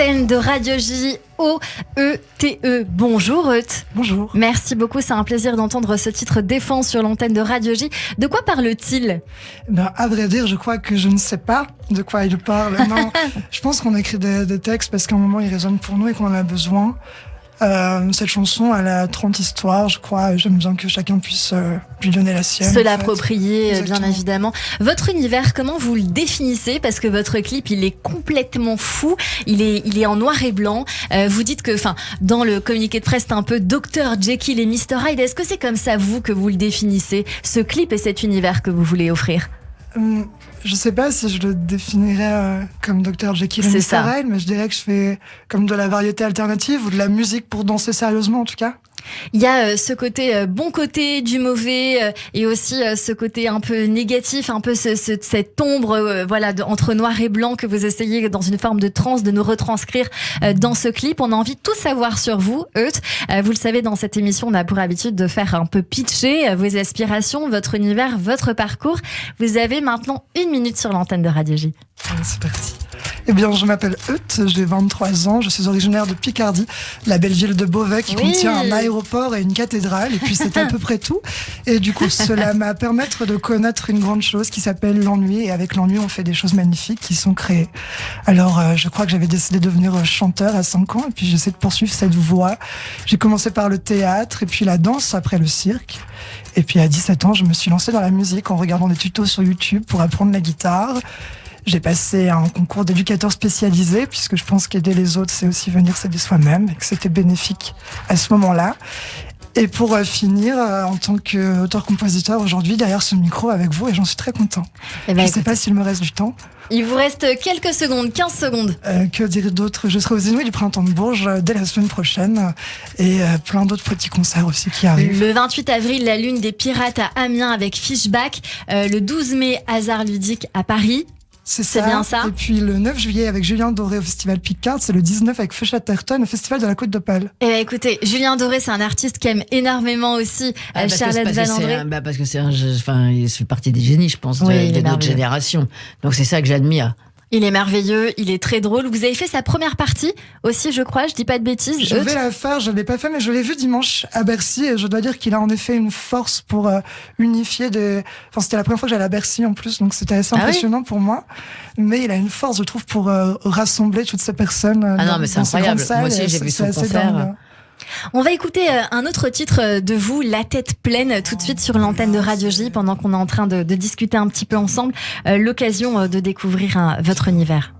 l'antenne de Radio J, O-E-T-E. Bonjour Euth. Bonjour. Merci beaucoup, c'est un plaisir d'entendre ce titre Défense sur l'antenne de Radio J. De quoi parle-t-il ? À vrai dire, je crois que je ne sais pas de quoi il parle. Non, je pense qu'on écrit des textes parce qu'à un moment, ils résonnent pour nous et qu'on en a besoin. Cette chanson, elle a 30 histoires, je crois. J'aime bien que chacun puisse lui donner la sienne. Se l'approprier, Exactement. bien évidemment. Votre univers, comment vous le définissez ? Parce que votre clip, il est complètement fou. Il est en noir et blanc. Vous dites que, dans le communiqué de presse, c'est un peu Dr Jekyll et Mr Hyde. Est-ce que c'est comme ça, vous, que vous le définissez, ce clip et cet univers que vous voulez offrir ? Je sais pas si je le définirais comme Dr Jekyll et Mr Hyde, mais je dirais que je fais comme de la variété alternative ou de la musique pour danser sérieusement en tout cas. Il y a ce côté bon côté du mauvais et aussi ce côté un peu négatif, un peu cette ombre entre noir et blanc que vous essayez dans une forme de transe de nous retranscrire dans ce clip. On a envie de tout savoir sur vous, Euth. Vous le savez, dans cette émission, on a pour habitude de faire un peu pitcher vos aspirations, votre univers, votre parcours. Vous avez maintenant 1 minute sur l'antenne de Radio J. C'est parti. Eh bien, je m'appelle Euth, j'ai 23 ans, je suis originaire de Picardie, la belle ville de Beauvais qui contient un aéroport et une cathédrale, et puis c'est à peu près tout. Et du coup, cela m'a permis de connaître une grande chose qui s'appelle l'ennui, et avec l'ennui, on fait des choses magnifiques qui sont créées. Alors, je crois que j'avais décidé de devenir chanteur à 5 ans, et puis j'essaie de poursuivre cette voie. J'ai commencé par le théâtre, et puis la danse, après le cirque. Et puis à 17 ans, je me suis lancée dans la musique en regardant des tutos sur YouTube pour apprendre la guitare. J'ai passé un concours d'éducateur spécialisé, puisque je pense qu'aider les autres, c'est aussi venir s'aider soi-même, et que c'était bénéfique à ce moment-là. Et pour finir, en tant qu'auteur-compositeur, aujourd'hui, derrière ce micro avec vous, et j'en suis très content. Je ne sais pas s'il me reste du temps. Il vous reste quelques secondes, 15 secondes. Que dire d'autre ? Je serai aux Inouïs du Printemps de Bourges dès la semaine prochaine, et plein d'autres petits concerts aussi qui arrivent. Le 28 avril, la Lune des Pirates à Amiens avec Fishback. Le 12 mai, Hasard Ludique à Paris. C'est bien ça. Et puis le 9 juillet avec Julien Doré au Festival Picard, c'est le 19 avec Feu Chatterton au Festival de la Côte d'Opale. Eh bien, écoutez, Julien Doré, c'est un artiste qui aime énormément aussi Charlotte Valandré. Parce que il fait partie des génies, je pense, de notre génération. Donc c'est ça que j'admire. Il est merveilleux, il est très drôle. Vous avez fait sa première partie aussi, je crois, je dis pas de bêtises. Je vais la faire, je ne l'ai pas fait, mais je l'ai vu dimanche à Bercy, et je dois dire qu'il a en effet une force pour unifier c'était la première fois que j'allais à Bercy en plus, donc c'était assez impressionnant pour moi. Mais il a une force, je trouve, pour rassembler toutes ces personnes mais c'est incroyable. Moi aussi, j'ai vu son concert. On va écouter un autre titre de vous, La tête pleine, tout de suite sur l'antenne de Radio J, pendant qu'on est en train de discuter un petit peu ensemble, l'occasion de découvrir votre univers.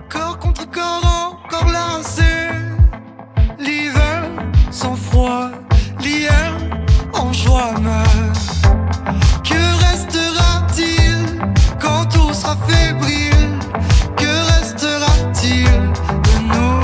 Corps contre corps, encore lancé, l'hiver sans froid, l'hier en joie meurt. Que restera-t-il quand tout sera fébrile? Que restera-t-il de nous?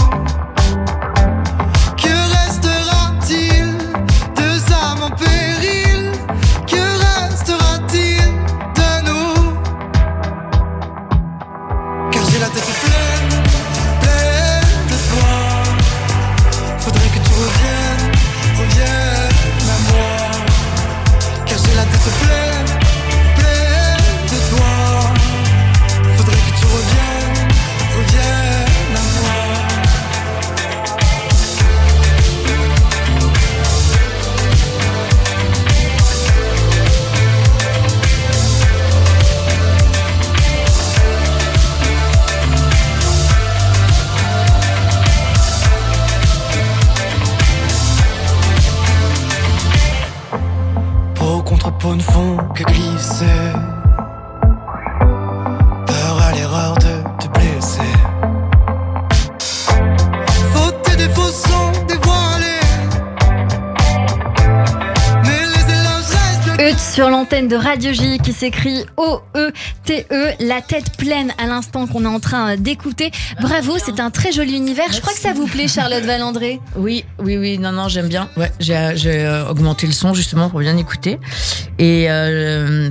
Peau ne font que glisser. Peur à l'erreur de te blesser. Fautes et défauts sont dévoilés. Mais les éloges restent. Euth sur l'antenne de Radio J qui s'écrit O-E-T-E, La tête pleine à l'instant qu'on est en train d'écouter. Bravo, c'est un très joli univers. Je crois que ça vous plaît, Charlotte Valandré. Oui, non, j'aime bien. Ouais, j'ai augmenté le son justement pour bien écouter. Et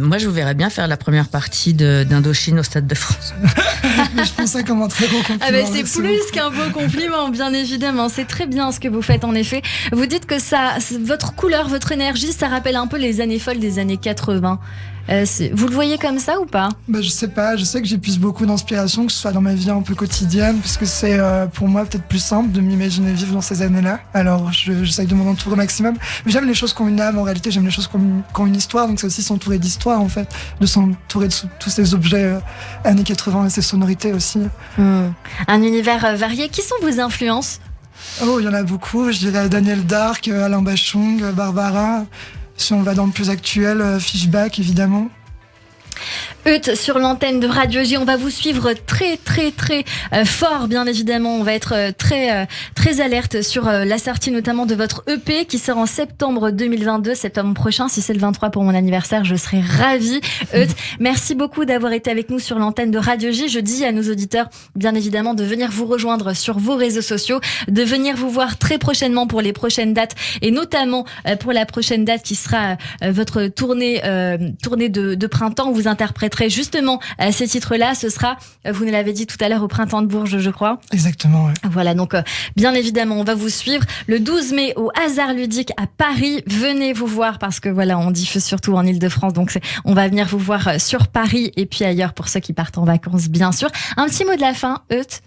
moi, je vous verrais bien faire la première partie d'Indochine au Stade de France. Je pense ça comme un très beau compliment. C'est plus qu'un beau compliment, bien évidemment. C'est très bien ce que vous faites, en effet. Vous dites que votre couleur, votre énergie, ça rappelle un peu les années folles des années 80. Vous le voyez comme ça ou pas ? Je sais pas, je sais que j'épuise beaucoup d'inspiration, que ce soit dans ma vie un peu quotidienne, parce que c'est pour moi peut-être plus simple de m'imaginer vivre dans ces années-là. Alors j'essaye de m'en entourer au maximum. Mais j'aime les choses qui ont une âme, en réalité, j'aime les choses qui ont une histoire, donc c'est aussi s'entourer d'histoire en fait, de s'entourer de tous ces objets années 80 et ces sonorités aussi. Un univers varié. Qui sont vos influences ? Oh, il y en a beaucoup, je dirais Daniel Dark, Alain Bachung, Barbara. Si on va dans le plus actuel, Fishback évidemment. Euth, sur l'antenne de Radio J, on va vous suivre très fort, bien évidemment. On va être très alerte sur la sortie notamment de votre EP qui sort en septembre 2022, septembre prochain. Si c'est le 23 pour mon anniversaire, je serai ravie. Euth, merci beaucoup d'avoir été avec nous sur l'antenne de Radio J. Je dis à nos auditeurs, bien évidemment, de venir vous rejoindre sur vos réseaux sociaux, de venir vous voir très prochainement pour les prochaines dates et notamment pour la prochaine date qui sera votre tournée de printemps où vous interpréterez justement ces titres-là. Ce sera, vous nous l'avez dit tout à l'heure, au Printemps de Bourges, je crois. Exactement, ouais. Voilà, donc bien évidemment, on va vous suivre le 12 mai au Hasard Ludique à Paris. Venez vous voir parce que voilà, on diffuse surtout en Ile-de-France, donc on va venir vous voir sur Paris et puis ailleurs pour ceux qui partent en vacances, bien sûr. Un petit mot de la fin, Euth.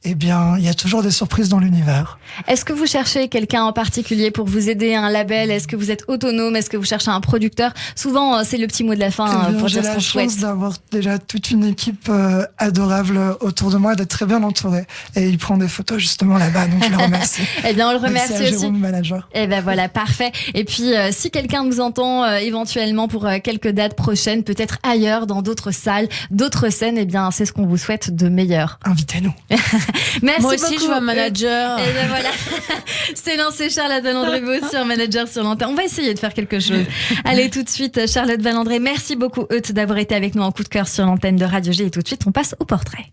Eh bien, il y a toujours des surprises dans l'univers. Est-ce que vous cherchez quelqu'un en particulier pour vous aider, un label ? Est-ce que vous êtes autonome ? Est-ce que vous cherchez un producteur ? Souvent, c'est le petit mot de la fin pour dire ce qu'on souhaite. J'ai la chance d'avoir déjà toute une équipe adorable autour de moi, d'être très bien entourée. Et il prend des photos justement là-bas, donc je le remercie. Eh bien, on le remercie aussi. Jérôme, manager. Eh ben voilà, parfait. Et puis, si quelqu'un nous entend éventuellement pour quelques dates prochaines, peut-être ailleurs, dans d'autres salles, d'autres scènes, eh bien, c'est ce qu'on vous souhaite de meilleur. Invitez-nous. Merci Moi aussi, beaucoup. je veux un manager. Et ben voilà, c'est lancé. Charlotte Valandré, vous aussi un manager sur l'antenne. On va essayer de faire quelque chose. Allez, tout de suite, Charlotte Valandré. Merci beaucoup, Euth, d'avoir été avec nous en coup de cœur sur l'antenne de Radio G. Et tout de suite, on passe au portrait.